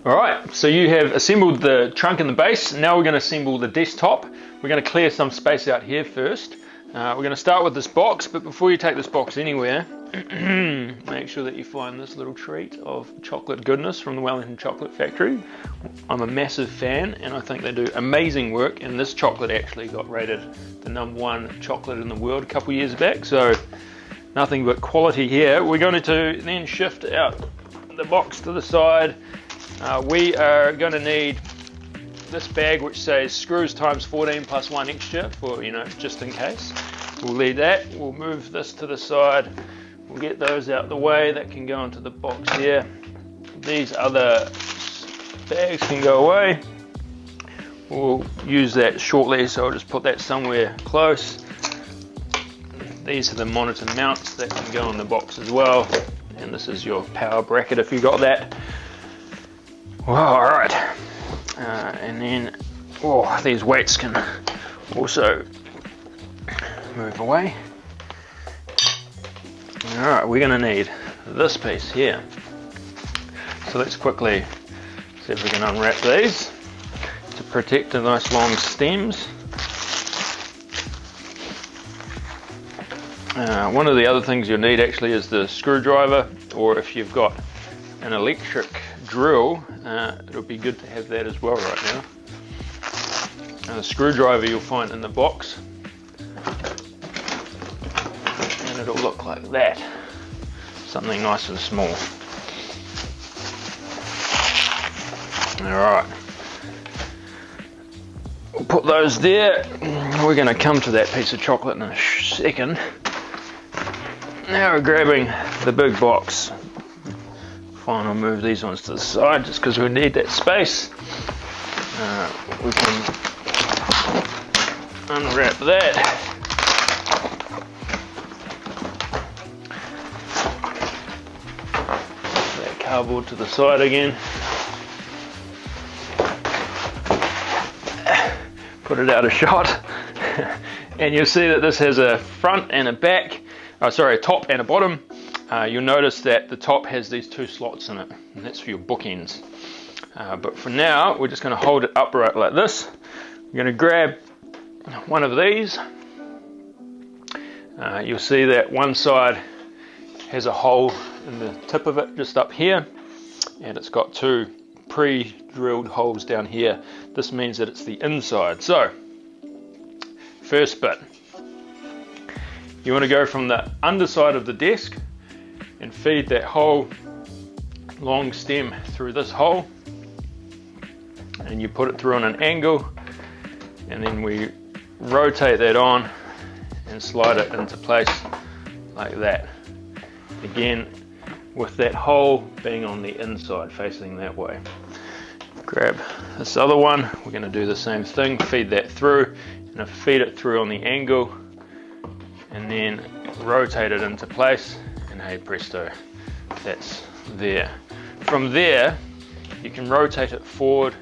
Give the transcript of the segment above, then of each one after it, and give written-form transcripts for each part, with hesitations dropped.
Alright, so you have assembled the trunk and the base. Now we're going to assemble the desktop. We're going to clear some space out here first. We're going to start with this box, but before you take this box anywhere, make sure that you find this little treat of chocolate goodness from the Wellington Chocolate Factory. I'm a massive fan and I think they do amazing work, and this chocolate actually got rated the #1 chocolate in the world a couple years back, so nothing but quality here. We're going to then shift out the box to the side. We are going to need this bag which says screws times 14 plus 1 extra for, just in case. We'll leave that. We'll move this to the side. We'll get those out the way. That can go into the box here. These other bags can go away. We'll use that shortly, so I'll just put that somewhere close. These are the monitor mounts that can go in the box as well. And this is your power bracket if you got that. Well, alright. And then, these weights can also move away. Alright, we're going to need this piece here. So let's quickly see if we can unwrap these to protect the nice long stems. One of the other things you'll need actually is the screwdriver, or if you've got an electric drill, it'll be good to have that as well right now. The screwdriver you'll find in the box, and it'll look like that, something nice and small. Alright, we'll put those there. We're going to come to that piece of chocolate in a second. Now we're grabbing the big box. Fine, I'll move these ones to the side just because we need that space. We can unwrap that. That cardboard to the side again. Put it out of shot. And you'll see that this has a front and a back. A top and a bottom. You'll notice that the top has these 2 slots in it, and that's for your bookends. But for now, we're just going to hold it upright like this. We're going to grab one of these. You'll see that one side has a hole in the tip of it, just up here, and it's got 2 pre-drilled holes down here. This means that it's the inside. So, first bit. You want to go from the underside of the desk and feed that whole long stem through this hole, and you put it through on an angle, and then we rotate that on and slide it into place like that. Again, with that hole being on the inside, facing that way. Grab this other one, we're going to do the same thing, feed that through, and I feed it through on the angle, and then rotate it into place, and hey presto, that's there. From there, you can rotate it forward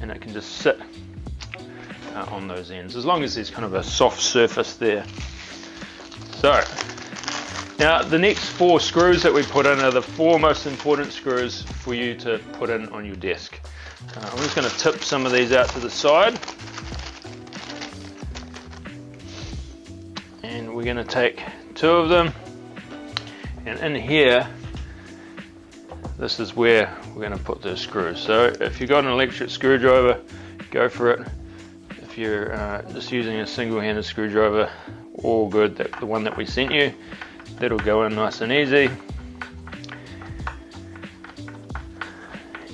and it can just sit on those ends, as long as there's kind of a soft surface there. So, now the next 4 screws that we put in are the 4 most important screws for you to put in on your desk. I'm just going to tip some of these out to the side. And we're going to take 2 of them, and in here, this is where we're going to put the screws. So if you've got an electric screwdriver, go for it. If you're just using a single-handed screwdriver, all good. The one that we sent you, that'll go in nice and easy.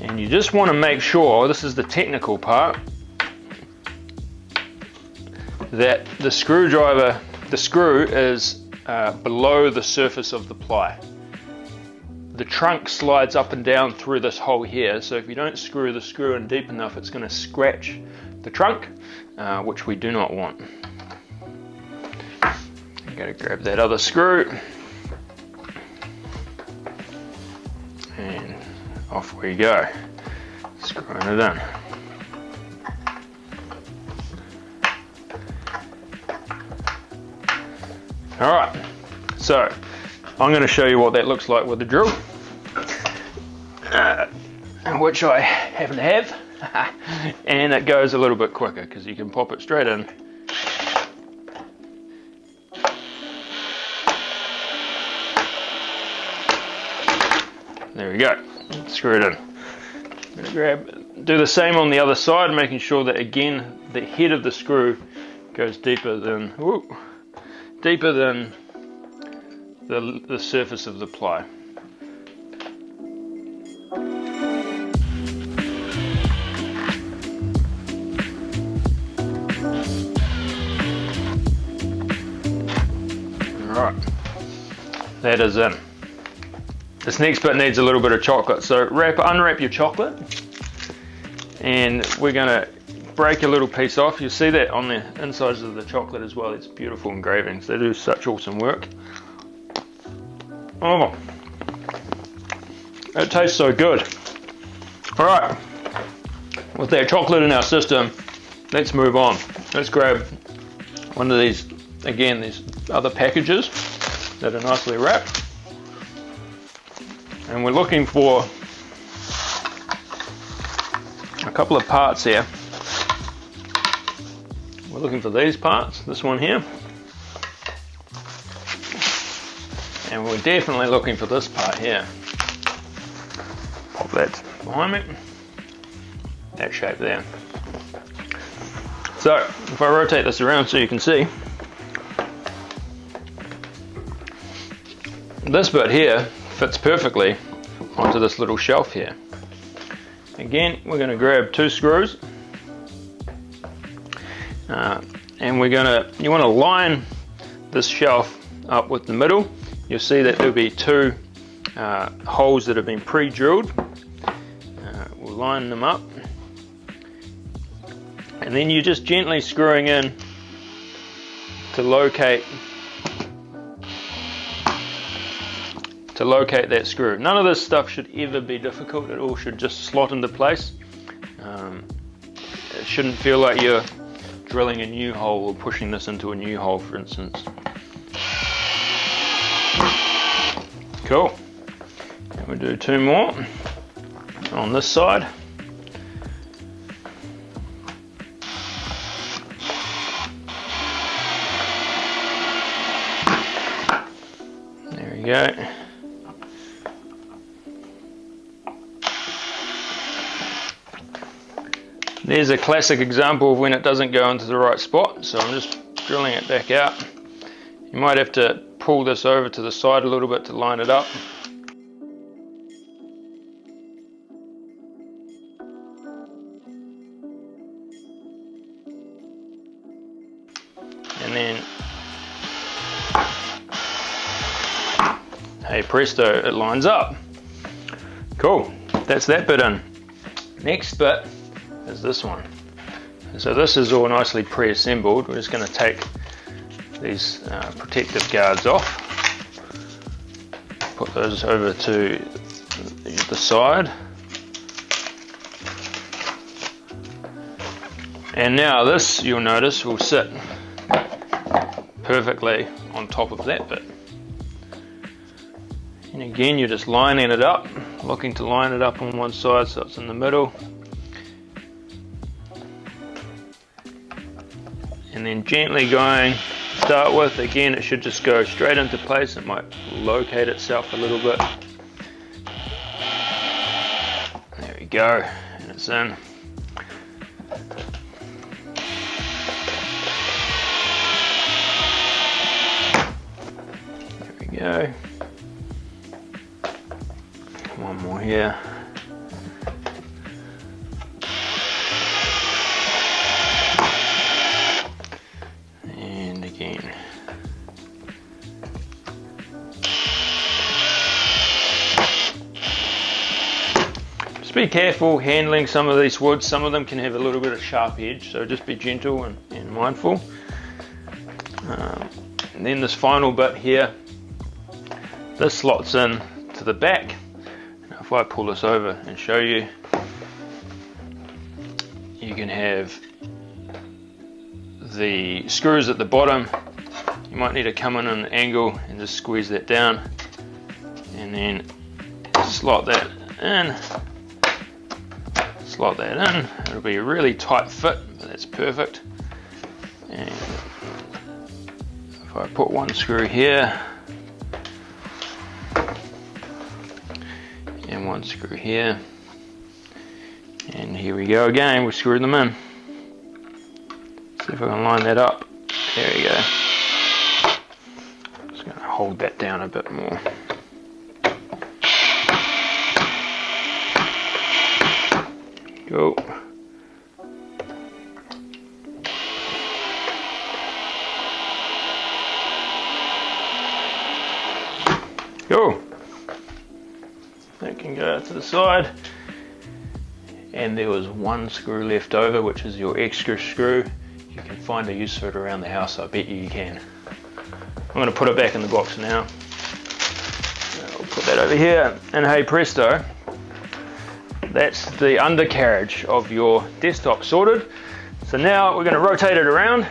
And you just want to make sure, this is the technical part, that the screw is below the surface of the ply. The trunk slides up and down through this hole here, so if you don't screw the screw in deep enough, it's going to scratch the trunk, which we do not want. I'm going to grab that other screw, and off we go, screwing it in. Alright, so I'm going to show you what that looks like with the drill, which I happen to have, and it goes a little bit quicker because you can pop it straight in. There we go, screw it in. I'm going to do the same on the other side, making sure that again the head of the screw goes deeper than the surface of the ply. Alright, that is in. This next bit needs a little bit of chocolate, so unwrap your chocolate, and we're going to break a little piece off. You see that on the insides of the chocolate as well. It's beautiful engravings. They do such awesome work. Oh, it tastes so good. Alright, with that chocolate in our system, let's move on. Let's grab one of these, again, these other packages that are nicely wrapped. And we're looking for a couple of parts here. We're looking for these parts, this one here. And we're definitely looking for this part here. Pop that behind me. That shape there. So, if I rotate this around so you can see, this bit here fits perfectly onto this little shelf here. Again, we're going to grab 2 screws, and you want to line this shelf up with the middle. You'll see that there'll be 2 holes that have been pre-drilled. We'll line them up, and then you're just gently screwing in to locate that screw. None of this stuff should ever be difficult. It all should just slot into place. It shouldn't feel like you're drilling a new hole or pushing this into a new hole, for instance. Cool. And we'll do 2 more on this side. There we go. There's a classic example of when it doesn't go into the right spot, so I'm just drilling it back out. You might have to pull this over to the side a little bit to line it up. And then, hey presto, it lines up. Cool, that's that bit in. Next bit is this one. So this is all nicely pre-assembled. We're just going to take these protective guards off, put those over to the side, and now this, you'll notice, will sit perfectly on top of that bit. And again, you're just lining it up, looking to line it up on one side so it's in the middle. And then gently going, start with, again it should just go straight into place. It might locate itself a little bit. There we go, and it's in. There we go. One more here. Just be careful handling some of these woods. Some of them can have a little bit of sharp edge, so just be gentle and mindful. And then this final bit here, this slots in to the back. Now if I pull this over and show you, you can have the screws at the bottom. You might need to come in an angle and just squeeze that down. and then slot that in. Slot that in. It'll be a really tight fit, but that's perfect. And if I put one screw here and one screw here, and here we go again, we screw them in. See if I can line that up. There we go. Just going to hold that down a bit more. Go. Go. That can go out to the side. And there was one screw left over, which is your extra screw. You can find a use for it around the house, I bet you can. I'm going to put it back in the box now. I'll put that over here, and hey presto, that's the undercarriage of your desktop sorted. So now we're going to rotate it around.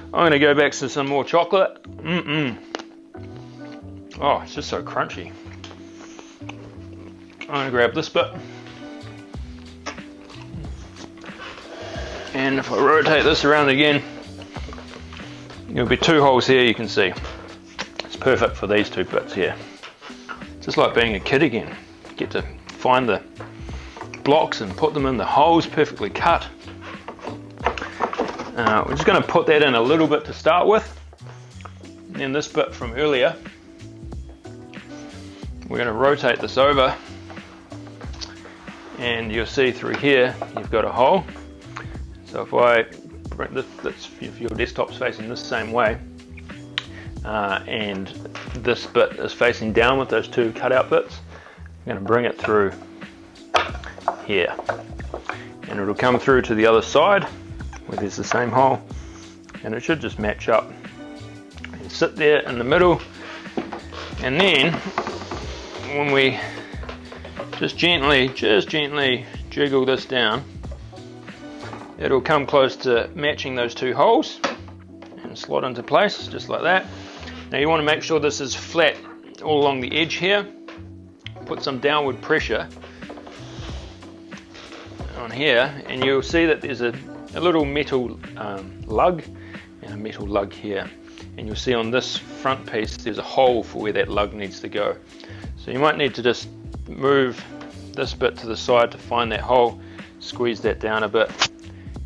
I'm going to go back to some more chocolate. Oh, it's just so crunchy. I'm going to grab this bit. And if I rotate this around again, there'll be two holes here, you can see. It's perfect for these two bits here. Just like being a kid again. You get to find the blocks and put them in the holes, perfectly cut. We're just going to put that in a little bit to start with. And then this bit from earlier, we're going to rotate this over. And you'll see through here, you've got a hole. So if I bring this, if your desktop's facing this same way, and this bit is facing down with those two cutout bits, I'm going to bring it through here, and it'll come through to the other side where there's the same hole, and it should just match up and sit there in the middle. And then when we just gently jiggle this down, it'll come close to matching those two holes and slot into place just like that. Now you want to make sure this is flat all along the edge here. Put some downward pressure on here, and you'll see that there's a little metal lug and a metal lug here. And you'll see on this front piece there's a hole for where that lug needs to go. So you might need to just move this bit to the side to find that hole, squeeze that down a bit,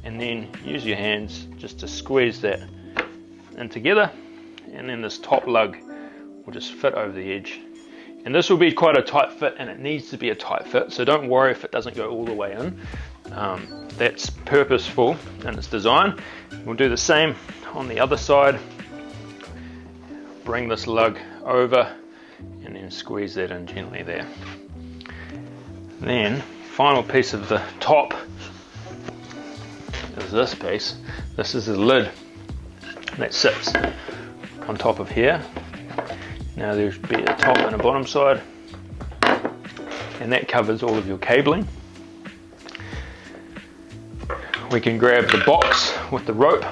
and then use your hands just to squeeze that in together, and then this top lug will just fit over the edge. And this will be quite a tight fit, and it needs to be a tight fit, so don't worry if it doesn't go all the way in. That's purposeful in its design. We'll do the same on the other side. Bring this lug over and then squeeze that in gently there. Then final piece of the top is this piece. This is the lid that sits on top of here. Now there'll be a top and a bottom side, and that covers all of your cabling. We can grab the box with the rope,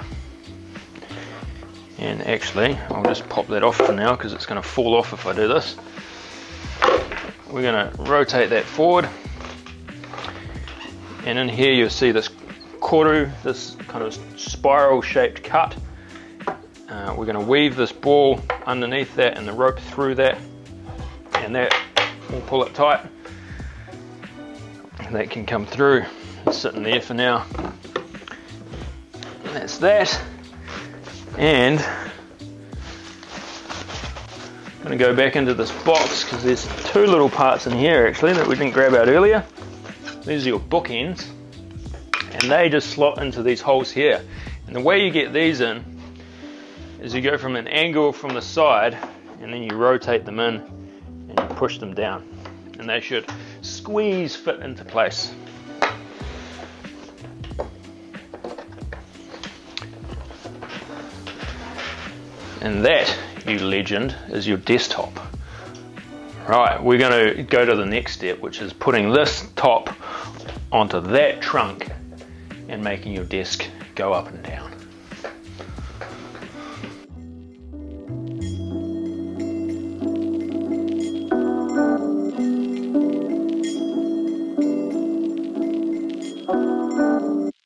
and actually I'll just pop that off for now because it's going to fall off if I do this. We're going to rotate that forward, and in here you'll see this koru, this kind of spiral shaped cut. We're going to weave this ball underneath that and the rope through that, and that will pull it tight. And that can come through. It's sitting there for now. And that's that. And I'm going to go back into this box because there's two little parts in here actually that we didn't grab out earlier. These are your bookends, and they just slot into these holes here. And the way you get these in is you go from an angle from the side, and then you rotate them in and you push them down, and they should squeeze fit into place. And that, you legend, is your desktop. Right, we're going to go to the next step, which is putting this top onto that trunk and making your desk go up and down.